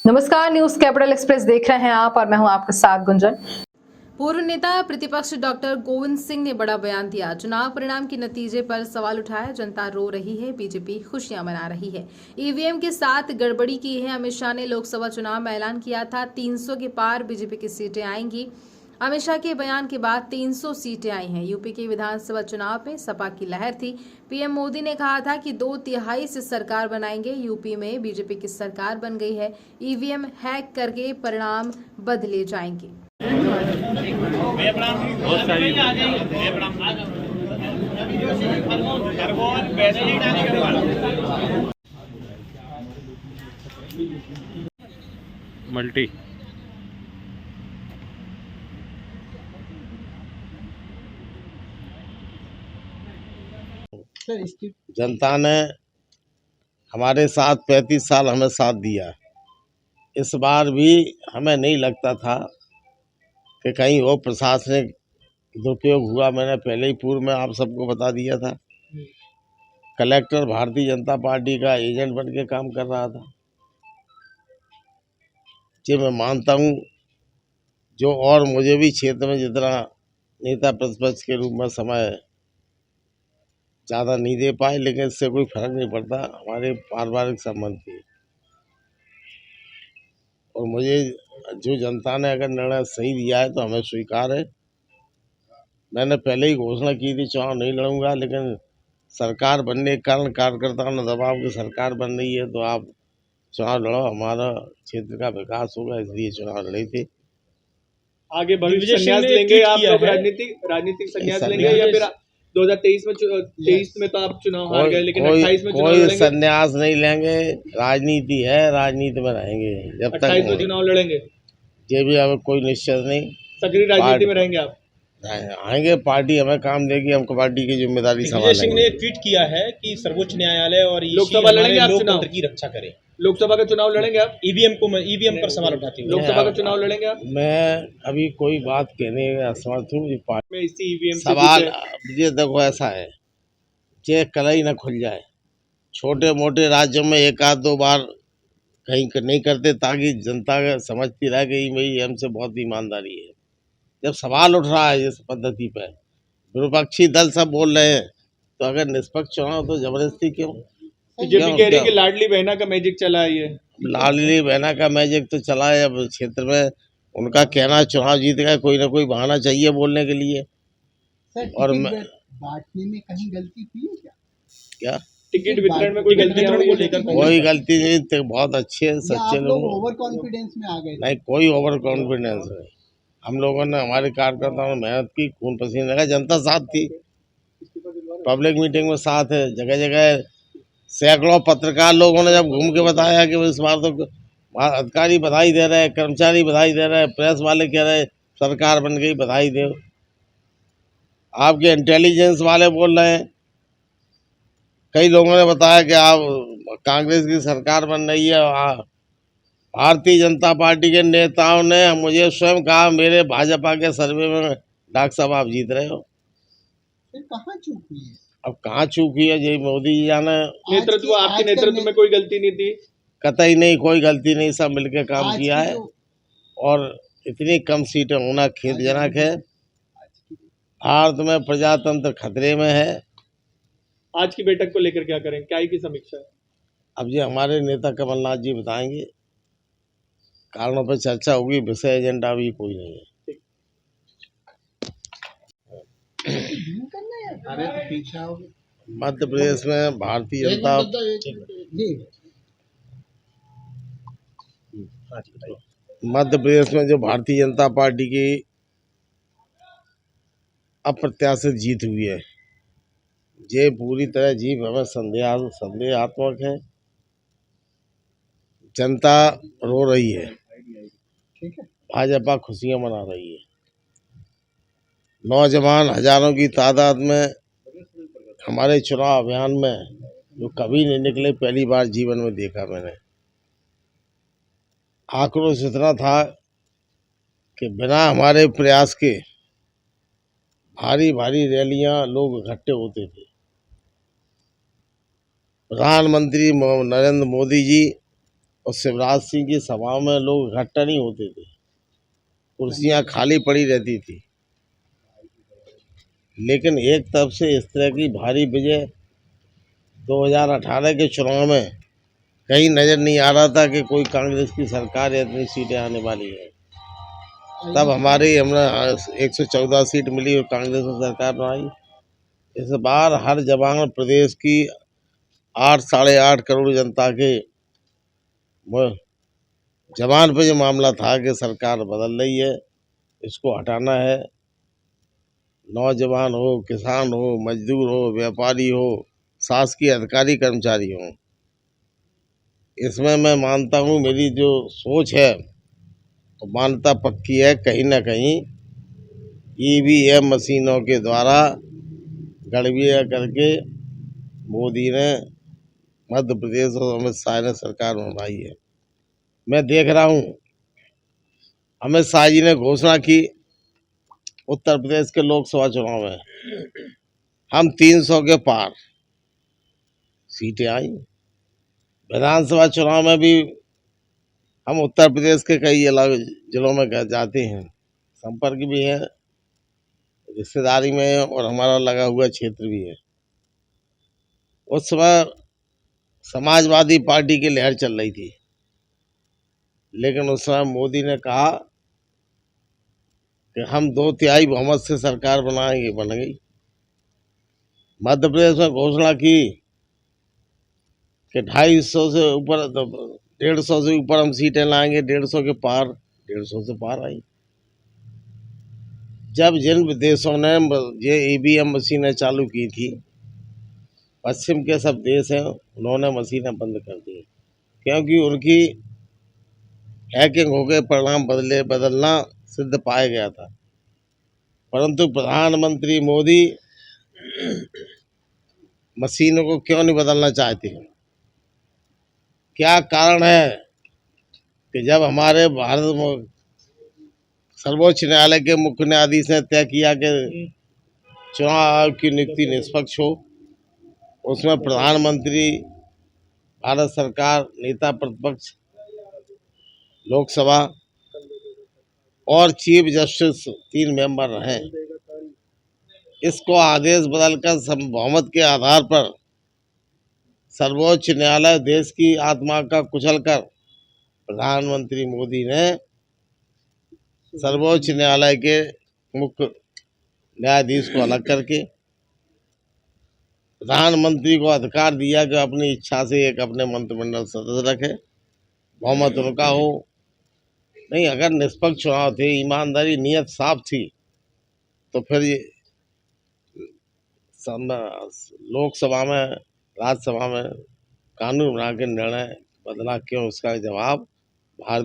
नमस्कार, news capital express देख रहे हैं आप और मैं हूं आपके साथ गुंजन। पूर्व नेता प्रतिपक्ष डॉक्टर गोविंद सिंह ने बड़ा बयान दिया। चुनाव परिणाम के नतीजे पर सवाल उठाया। जनता रो रही है, बीजेपी खुशियां मना रही है। ईवीएम के साथ गड़बड़ी की है। अमित शाह ने लोकसभा चुनाव में ऐलान किया था 300 के पार बीजेपी की सीटें आएंगी। अमित शाह के बयान के बाद 300 सीटें आई हैं। यूपी के विधानसभा चुनाव में सपा की लहर थी। पीएम मोदी ने कहा था कि 2/3 से सरकार बनाएंगे। यूपी में बीजेपी की सरकार बन गई है। ईवीएम हैक करके परिणाम बदले जाएंगे। मल्टी जनता ने हमारे साथ 35 साल हमें साथ दिया। इस बार भी हमें नहीं लगता था कि कहीं वो प्रशासनिक दुरुपयोग हुआ। मैंने पहले ही पूर्व में आप सबको बता दिया था। कलेक्टर भारतीय जनता पार्टी का एजेंट बन के काम कर रहा था। जी मैं मानता हूँ जो और मुझे भी क्षेत्र में जितना नेता प्रतिपक्ष के रूप में समय ज़्यादा नहीं दे पाए, लेकिन इससे कोई फर्क नहीं पड़ता। हमारे पारिवारिक संबंध थी और मुझे जो जनता ने अगर निर्णय सही दिया है तो हमें स्वीकार है। मैंने पहले ही घोषणा की थी चुनाव नहीं लड़ूंगा, लेकिन सरकार बनने के कारण कार्यकर्ताओं ने दबाव की सरकार बन रही है तो आप चुनाव लड़ो, हमारा क्षेत्र का विकास होगा, इसलिए चुनाव लड़े थे। आगे भविष्य संन्यास लेंगे आप लोग? राजनीतिक संन्यास लेंगे या फिर 2023 में 23 में तो आप चुनाव हार गए, लेकिन 28 में चुनाव कोई लड़ेंगे? संन्यास नहीं लेंगे। राजनीति है, राजनीति में रहेंगे जब तक 28 में चुनाव लड़ेंगे। ये भी अब कोई निश्चित नहीं। सक्रिय राजनीति में रहेंगे आप? आएंगे, पार्टी हमें काम देगी, हमको पार्टी की जिम्मेदारी दिग्विजय सिंह ने संभालेंगे। ट्वीट किया है कि सर्वोच्च न्यायालय और लोकसभा लड़ेंगे आप चुनाव? लोकतंत्र की रक्षा करे। लोकसभा का चुनाव लड़ेंगे आप? ईवीएम पर सवाल उठाते हुए लोकसभा का चुनाव लड़ेंगे आप? मैं अभी कोई बात कहने में असमर्थ हूँ। मैं इसी ईवीएम से सवाल ये देखो ऐसा है, ये कलई न खुल जाए। छोटे मोटे राज्यों में एक आध दो बार कहीं नहीं करते ताकि जनता का समझती रहे कि भाई हमसे बहुत ईमानदारी है। जब सवाल उठ रहा है इस पद्धति पे, विपक्षी दल सब बोल रहे हैं, तो अगर निष्पक्ष चुनाव तो जबरदस्ती क्यों? बीजेपी कह रही है कि लाडली बहना का मैजिक चला है ये। लाडली बहना का मैजिक तो चला है। अब क्षेत्र में उनका कहना चुनाव जीत गए, कोई ना कोई बहाना चाहिए बोलने के लिए। और बांटने में कहीं गलती हुई है क्या टिकट वितरण में कोई गलती को लेकर कोई गलती नहीं थी। बहुत अच्छे सच्चे लोग। ओवर कॉन्फिडेंस में आ गए? नहीं, कोई ओवर कॉन्फिडेंस नहीं। हम लोगों ने, हमारे कार्यकर्ताओं ने मेहनत की, खून पसीने लगा, जनता साथ थी। पब्लिक मीटिंग में साथ है, जगह जगह सैकड़ों पत्रकार लोगों ने जब घूम के बताया कि इस बार तो अधिकारी बधाई दे रहे, कर्मचारी बधाई दे रहे, प्रेस वाले कह रहे सरकार बन गई, बधाई दो। आपके इंटेलिजेंस वाले बोल रहे हैं, कई लोगों ने बताया कि आप कांग्रेस की सरकार बन रही है। भारतीय जनता पार्टी के नेताओं ने मुझे स्वयं कहा मेरे भाजपा के सर्वे में डॉक्टर साहब आप जीत रहे हो। फिर कहाँ चूक हुई है? अब कहाँ चूक हुई है जी मोदी जी जाने। नेतृत्व, आपके नेतृत्व में कोई गलती नहीं थी? कतई नहीं, कोई गलती नहीं, सब मिलकर काम किया है। और इतनी कम सीटें होना खेदजनक है। भारत में प्रजातंत्र खतरे में है। आज की बैठक को लेकर क्या करें, क्या की समीक्षा है? अब ये हमारे नेता कमलनाथ जी बताएंगे, कारणों पर चर्चा होगी, विषय एजेंडा भी कोई नहीं है। मध्य प्रदेश में भारतीय जनता मध्य प्रदेश में जो भारतीय जनता पार्टी की अप्रत्याशित जीत हुई है, ये पूरी तरह जीत हमें संदेहात्मक है। जनता रो रही है, भाजपा खुशियां मना रही है। नौजवान हजारों की तादाद में हमारे चुनाव अभियान में जो कभी नहीं निकले, पहली बार जीवन में देखा मैंने। आक्रोश इतना था कि बिना हमारे प्रयास के भारी भारी रैलियां लोग इकट्ठे होते थे। प्रधानमंत्री नरेंद्र मोदी जी और शिवराज सिंह की सभा में लोग इकट्ठा नहीं होते थे, कुर्सियां खाली पड़ी रहती थी। लेकिन एक तरफ से इस तरह की भारी विजय 2018 के चुनाव में कहीं नजर नहीं आ रहा था कि कोई कांग्रेस की सरकार या इतनी सीटें आने वाली है। तब हमारी हमने 114 सीट मिली और कांग्रेस ने सरकार बनाई। इस बार हर जवान प्रदेश की 8-8.5 करोड़ जनता के जवान पे ये मामला था कि सरकार बदल रही है, इसको हटाना है। नौजवान हो, किसान हो, मजदूर हो, व्यापारी हो, शासकीय अधिकारी कर्मचारी हो, इसमें मैं मानता हूँ मेरी जो सोच है तो मान्यता पक्की है। कहीं ना कहीं ईवीएम मशीनों के द्वारा गड़बड़ियाँ करके मोदी ने, मध्य प्रदेश और अमित शाह ने सरकार बनाई है। मैं देख रहा हूँ अमित शाह जी ने घोषणा की उत्तर प्रदेश के लोकसभा चुनाव में हम 300 के पार सीटें आई। विधानसभा चुनाव में भी हम उत्तर प्रदेश के कई अलग जिलों में जाते हैं, संपर्क भी है, रिश्तेदारी में है और हमारा लगा हुआ क्षेत्र भी है। उस समय समाजवादी पार्टी की लहर चल रही थी, लेकिन उस समय मोदी ने कहा कि हम 2/3 बहुमत से सरकार बनाएंगे, बन गई। मध्य प्रदेश में घोषणा की कि 250 से ऊपर 150 से ऊपर हम सीटें लाएंगे, 150 के पार, 150 से पार आई। जब जिन देशों ने ये ईवीएम मशीनें चालू की थी, पश्चिम के सब देश हैं, उन्होंने मशीनें बंद कर दी, क्योंकि उनकी हैकिंग हो गए, परिणाम बदलना सिद्ध पाया गया था। परंतु प्रधानमंत्री मोदी मशीनों को क्यों नहीं बदलना चाहते? क्या कारण है कि जब हमारे भारत में सर्वोच्च न्यायालय के मुख्य न्यायाधीश ने तय किया कि चुनाव आयोग की नियुक्ति निष्पक्ष हो, उसमें प्रधानमंत्री, भारत सरकार, नेता प्रतिपक्ष, लोकसभा और चीफ जस्टिस 3 मेंबर रहे, इसको आदेश बदलकर बहुमत के आधार पर सर्वोच्च न्यायालय देश की आत्मा का कुचलकर प्रधानमंत्री मोदी ने सर्वोच्च न्यायालय के मुख्य न्यायाधीश को अलग करके प्रधानमंत्री को अधिकार दिया कि अपनी इच्छा से एक अपने मंत्रिमंडल सदस्य रखे, बहुमत उनका हो। नहीं, अगर निष्पक्ष चुनाव थे, ईमानदारी, नियत साफ थी, तो फिर ये लोकसभा में, राज्यसभा में कानून बना के निर्णय बदला क्यों? इसका जवाब भारत